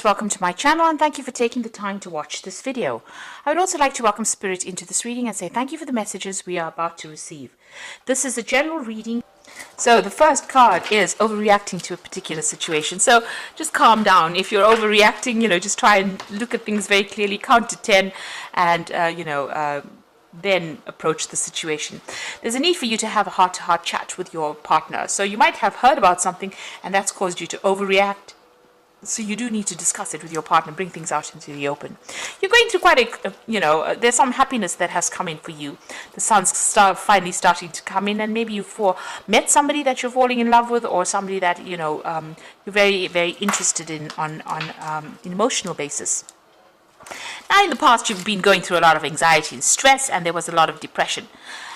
Welcome to my channel and thank you for taking the time to watch this video. I would also like to welcome Spirit into this reading and say thank you for the messages we are about to receive. This is a general reading. So the first card is overreacting to a particular situation. So just calm down. If you're overreacting, just try and look at things very clearly, count to 10 and, then approach the situation. There's a need for you to have a heart-to-heart chat with your partner. So you might have heard about something and that's caused you to overreact. So you do need to discuss it with your partner, bring things out into the open. You're going through quite there's some happiness that has come in for you. The sun's finally starting to come in, and maybe you've met somebody that you're falling in love with, or somebody that, you're very, very interested in on an emotional basis. Now, in the past, you've been going through a lot of anxiety and stress, and there was a lot of depression.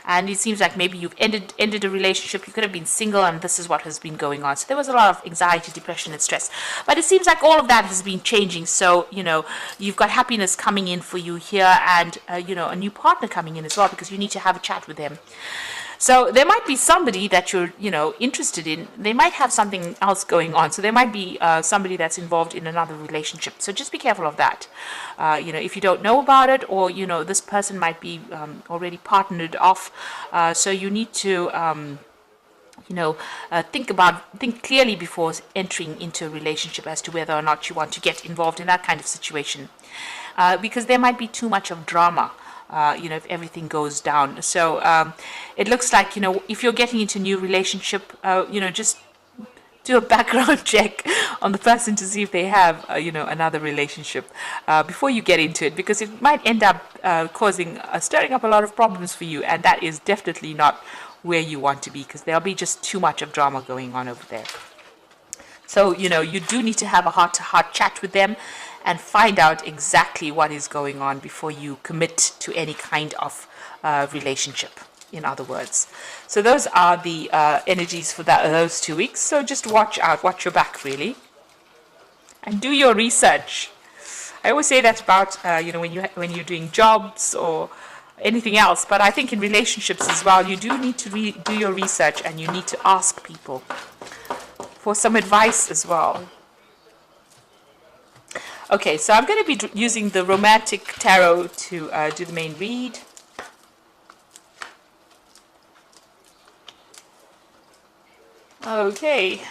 And it seems like maybe you've ended a relationship. You could have been single, and this is what has been going on. So there was a lot of anxiety, depression, and stress. But it seems like all of that has been changing. So, you've got happiness coming in for you here, and, a new partner coming in as well, because you need to have a chat with them. So there might be somebody that you're, interested in. They might have something else going on. So there might be somebody that's involved in another relationship. So just be careful of that. If you don't know about it, or, this person might be already partnered off. So you need to, think clearly before entering into a relationship as to whether or not you want to get involved in that kind of situation. Because there might be too much of drama. If everything goes down. So it looks like, if you're getting into a new relationship, just do a background check on the person to see if they have, another relationship before you get into it, because it might end up stirring up a lot of problems for you, and that is definitely not where you want to be, because there'll be just too much of drama going on over there. So, you do need to have a heart-to-heart chat with them and find out exactly what is going on before you commit to any kind of relationship, in other words. So those are the energies for those 2 weeks. So just watch out, watch your back, really. And do your research. I always say that about, when you're doing jobs or anything else, but I think in relationships as well, you do need to do your research, and you need to ask people for some advice as well. Okay, so I'm going to be using the Romantic Tarot to do the main read. Okay.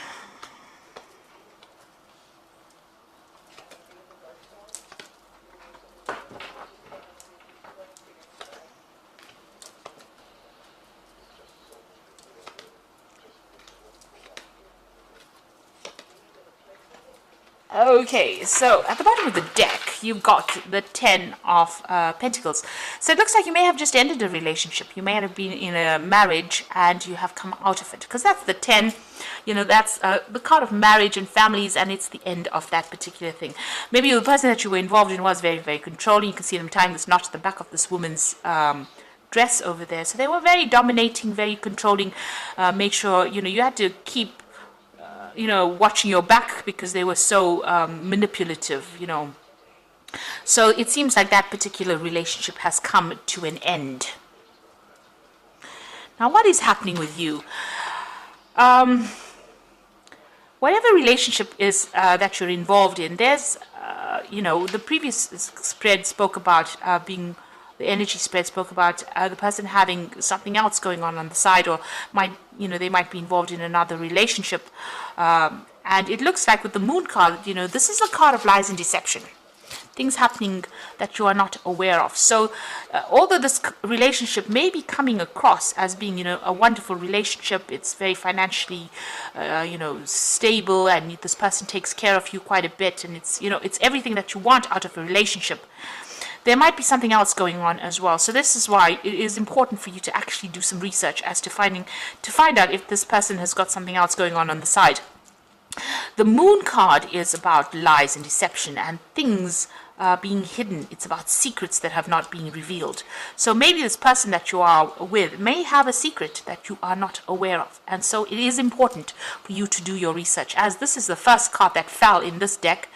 Okay, so at the bottom of the deck, you've got the 10 of Pentacles. So it looks like you may have just ended a relationship. You may have been in a marriage and you have come out of it. Because that's the 10, that's the card of marriage and families, and it's the end of that particular thing. Maybe the person that you were involved in was very, very controlling. You can see them tying this knot at the back of this woman's dress over there. So they were very dominating, very controlling. Make sure, you had to keep watching your back, because they were so manipulative, So it seems like that particular relationship has come to an end. Now, what is happening with you? Whatever relationship is that you're involved in, there's, the previous spread spoke about the energy spread spoke about the person having something else going on the side, or they might be involved in another relationship. And it looks like with the Moon card, this is a card of lies and deception. Things happening that you are not aware of. So although this relationship may be coming across as being, a wonderful relationship, it's very financially, stable, and this person takes care of you quite a bit, and it's everything that you want out of a relationship. There might be something else going on as well. So this is why it is important for you to actually do some research as to find out if this person has got something else going on the side. The Moon card is about lies and deception and things being hidden. It's about secrets that have not been revealed. So maybe this person that you are with may have a secret that you are not aware of. And so it is important for you to do your research, as this is the first card that fell in this deck,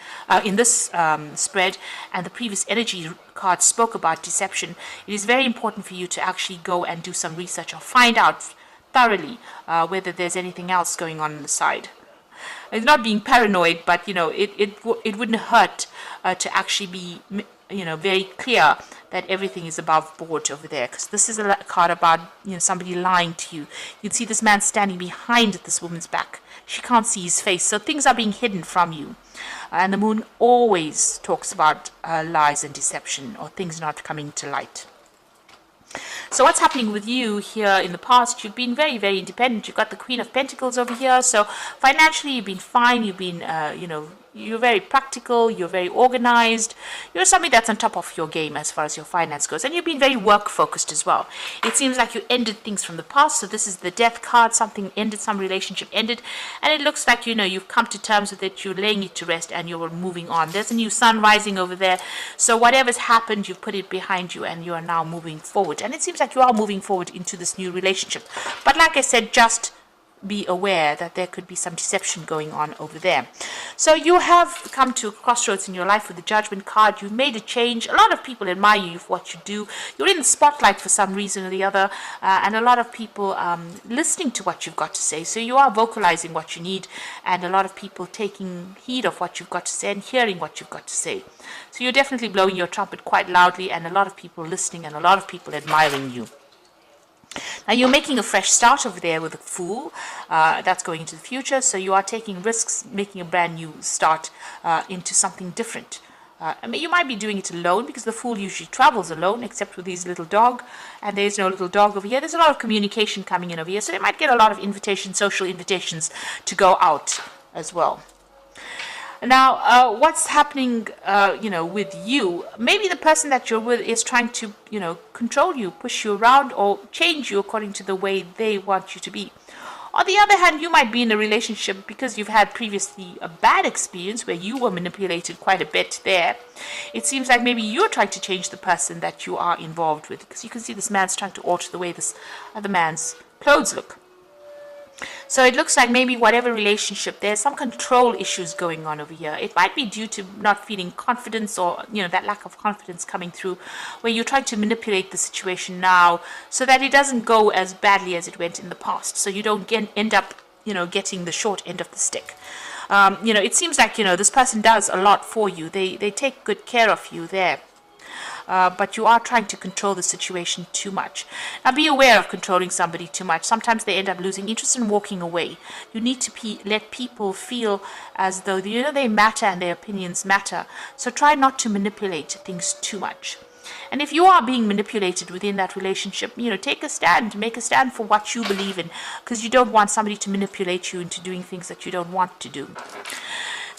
in this spread, and the previous energy card spoke about deception. It is very important for you to actually go and do some research or find out thoroughly whether there's anything else going on the side. it's not being paranoid, but it wouldn't hurt to actually be very clear that everything is above board over there, because this is a card about somebody lying to you. You'd see this man standing behind this woman's back. She can't see his face, so things are being hidden from you. And the moon always talks about lies and deception, or things not coming to light. So what's happening with you here in the past? You've been very, very independent. You've got the Queen of Pentacles over here. So financially, you've been fine. You've been, you're very practical. You're very organized. You're somebody that's on top of your game as far as your finance goes. And you've been very work focused as well. It seems like you ended things from the past. So this is the Death card. Something ended, some relationship ended. And it looks like, you've come to terms with it. You're laying it to rest and you're moving on. There's a new sun rising over there. So whatever's happened, you've put it behind you and you are now moving forward. And it seems like you are moving forward into this new relationship. But like I said, just be aware that there could be some deception going on over there. So you have come to a crossroads in your life with the Judgment card. You've made a change. A lot of people admire you for what you do. You're in the spotlight for some reason or the other, and a lot of people listening to what you've got to say. So you are vocalizing what you need, and a lot of people taking heed of what you've got to say and hearing what you've got to say. So you're definitely blowing your trumpet quite loudly, and a lot of people listening and a lot of people admiring you. Now you're making a fresh start over there with a Fool. That's going into the future. So you are taking risks, making a brand new start into something different. You might be doing it alone, because the Fool usually travels alone, except with his little dog. And there's no little dog over here. There's a lot of communication coming in over here. So they might get a lot of invitations, social invitations to go out as well. Now, what's happening, with you? Maybe the person that you're with is trying to, control you, push you around, or change you according to the way they want you to be. On the other hand, you might be in a relationship because you've had previously a bad experience where you were manipulated quite a bit there. It seems like maybe you're trying to change the person that you are involved with, because you can see this man's trying to alter the way this other man's clothes look. So it looks like maybe whatever relationship, there's some control issues going on over here. It might be due to not feeling confidence, or, that lack of confidence coming through, where you're trying to manipulate the situation now so that it doesn't go as badly as it went in the past. So you don't end up, getting the short end of the stick. It seems like, this person does a lot for you. They take good care of you there. But you are trying to control the situation too much. Now be aware of controlling somebody too much. Sometimes they end up losing interest and walking away. You need to let people feel as though they matter and their opinions matter. So try not to manipulate things too much. And if you are being manipulated within that relationship, take a stand, make a stand for what you believe in, because you don't want somebody to manipulate you into doing things that you don't want to do.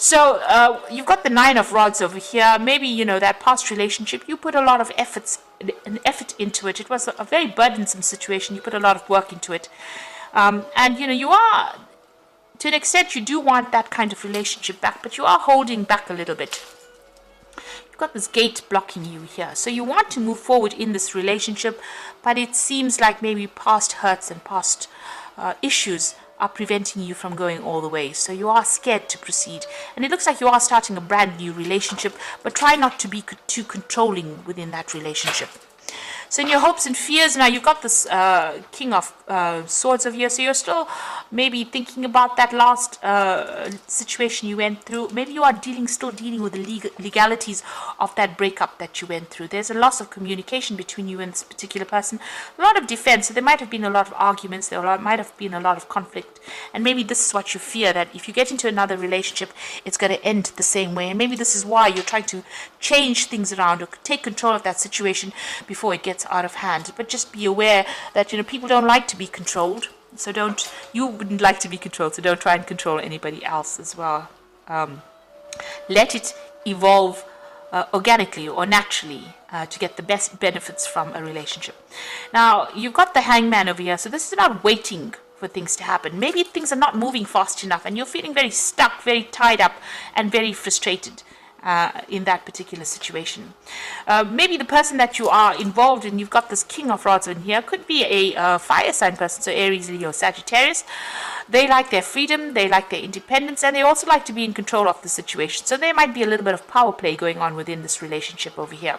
So you've got the Nine of Rods over here. Maybe, that past relationship, you put a lot of effort into it. It was a very burdensome situation. You put a lot of work into it. And, you are, to an extent, you do want that kind of relationship back, but you are holding back a little bit. You've got this gate blocking you here. So you want to move forward in this relationship, but it seems like maybe past hurts and past issues are preventing you from going all the way. So you are scared to proceed. And it looks like you are starting a brand new relationship, but try not to be too controlling within that relationship. So in your hopes and fears, now you've got this King of Swords over here. So you're still maybe thinking about that last situation you went through. Maybe you are still dealing with the legalities of that breakup that you went through. There's a loss of communication between you and this particular person. A lot of defense. So there might have been a lot of arguments. There might have been a lot of conflict. And maybe this is what you fear, that if you get into another relationship, it's going to end the same way. And maybe this is why you're trying to change things around or take control of that situation before it gets out of hand. But just be aware that people don't like to be controlled, so you wouldn't like to be controlled, so don't try and control anybody else as well. Let it evolve organically or naturally to get the best benefits from a relationship. Now you've got the Hangman over here, so this is about waiting for things to happen. Maybe things are not moving fast enough and you're feeling very stuck, very tied up and very frustrated in that particular situation. Maybe the person that you are involved in, you've got this King of Rods in here, could be a fire sign person, so Aries, Leo, Sagittarius. They like their freedom, they like their independence, and they also like to be in control of the situation. So there might be a little bit of power play going on within this relationship over here.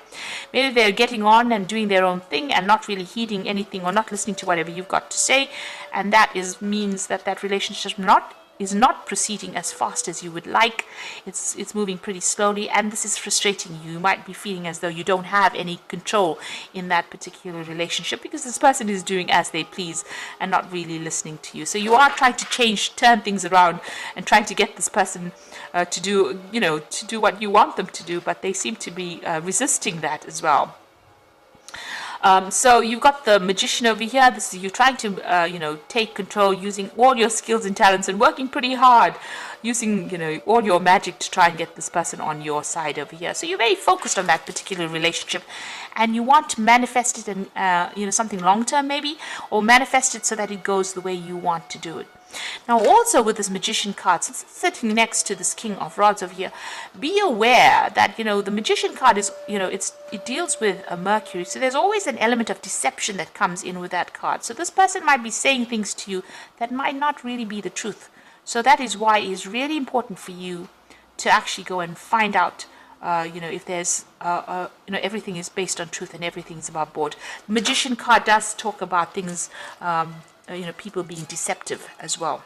Maybe they're getting on and doing their own thing and not really heeding anything or not listening to whatever you've got to say, and that means that relationship not is not proceeding as fast as you would like. It's moving pretty slowly, and this is frustrating you. You might be feeling as though you don't have any control in that particular relationship because this person is doing as they please and not really listening to you. So you are trying to turn things around and trying to get this person to do, to do what you want them to do, but they seem to be resisting that as well. So you've got the Magician over here. This is you trying to, take control using all your skills and talents and working pretty hard, using, all your magic to try and get this person on your side over here. So you're very focused on that particular relationship, and you want to manifest it in, something long term maybe, or manifest it so that it goes the way you want to do it. Now also with this Magician card, since it's sitting next to this King of Rods over here, be aware that, the Magician card is, it deals with a Mercury. So there's always an element of deception that comes in with that card. So this person might be saying things to you that might not really be the truth. So that is why it is really important for you to actually go and find out, if there's, everything is based on truth and everything is above board. The Magician card does talk about things, people being deceptive as well.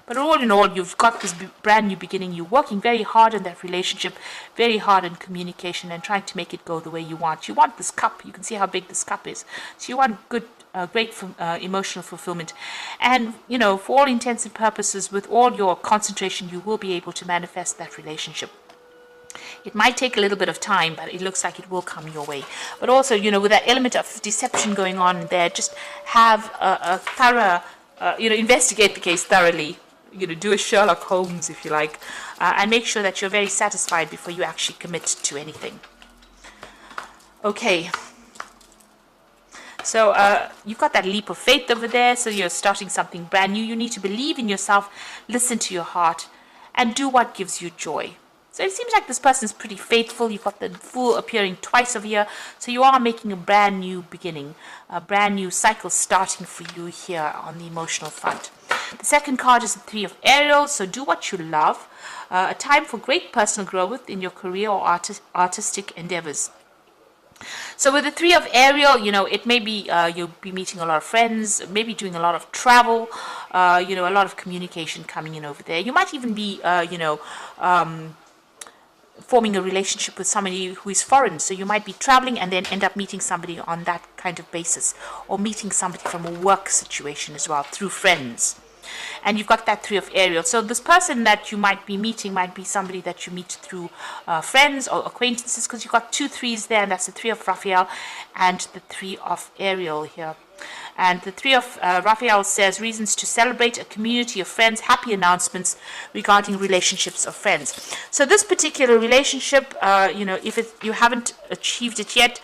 But all in all, you've got this brand new beginning. You're working very hard in that relationship, very hard in communication and trying to make it go the way you want. You want this cup. You can see how big this cup is. So you want good, great emotional fulfillment. And, for all intents and purposes, with all your concentration, you will be able to manifest that relationship. It might take a little bit of time, but it looks like it will come your way. But also, with that element of deception going on there, just have a thorough, investigate the case thoroughly. Do a Sherlock Holmes, if you like, and make sure that you're very satisfied before you actually commit to anything. Okay. So you've got that leap of faith over there. So you're starting something brand new. You need to believe in yourself, listen to your heart, and do what gives you joy. So it seems like this person is pretty faithful. You've got the Fool appearing twice over here. So you are making a brand new beginning, a brand new cycle starting for you here on the emotional front. The second card is the Three of Ariel. So do what you love. A time for great personal growth in your career or artistic endeavors. So with the Three of Ariel, it may be you'll be meeting a lot of friends, maybe doing a lot of travel, a lot of communication coming in over there. You might even be, forming a relationship with somebody who is foreign. So you might be traveling and then end up meeting somebody on that kind of basis, or meeting somebody from a work situation as well through friends. And you've got that Three of Ariel. So this person that you might be meeting might be somebody that you meet through friends or acquaintances, because you've got two threes there, and that's the Three of Raphael and the Three of Ariel here. And the Three of Raphael says reasons to celebrate, a community of friends, happy announcements regarding relationships of friends. So this particular relationship, if you haven't achieved it yet,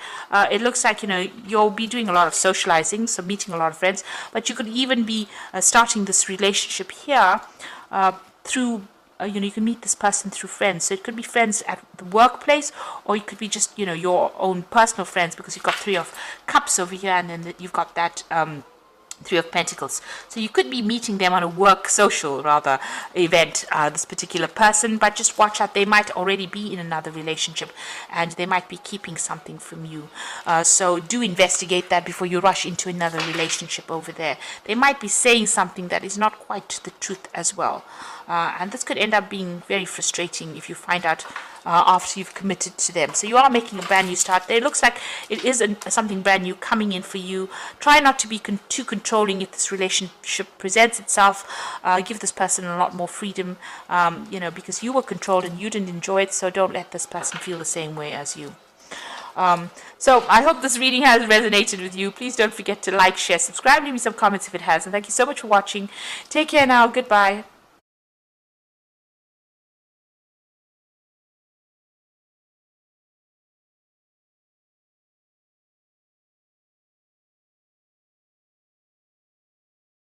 it looks like, you'll be doing a lot of socializing, so meeting a lot of friends, but you could even be starting this relationship here through you can meet this person through friends. So it could be friends at the workplace, or it could be just, your own personal friends, because you've got Three of Cups over here, and then you've got that Three of Pentacles. So you could be meeting them on a work social, rather, event, this particular person, but just watch out. They might already be in another relationship, and they might be keeping something from you. So do investigate that before you rush into another relationship over there. They might be saying something that is not quite the truth as well. And this could end up being very frustrating if you find out after you've committed to them. So you are making a brand new start. It looks like it is something brand new coming in for you. Try not to be too controlling if this relationship presents itself. Give this person a lot more freedom, because you were controlled and you didn't enjoy it. So don't let this person feel the same way as you. So I hope this reading has resonated with you. Please don't forget to like, share, subscribe, leave me some comments if it has. And thank you so much for watching. Take care now. Goodbye.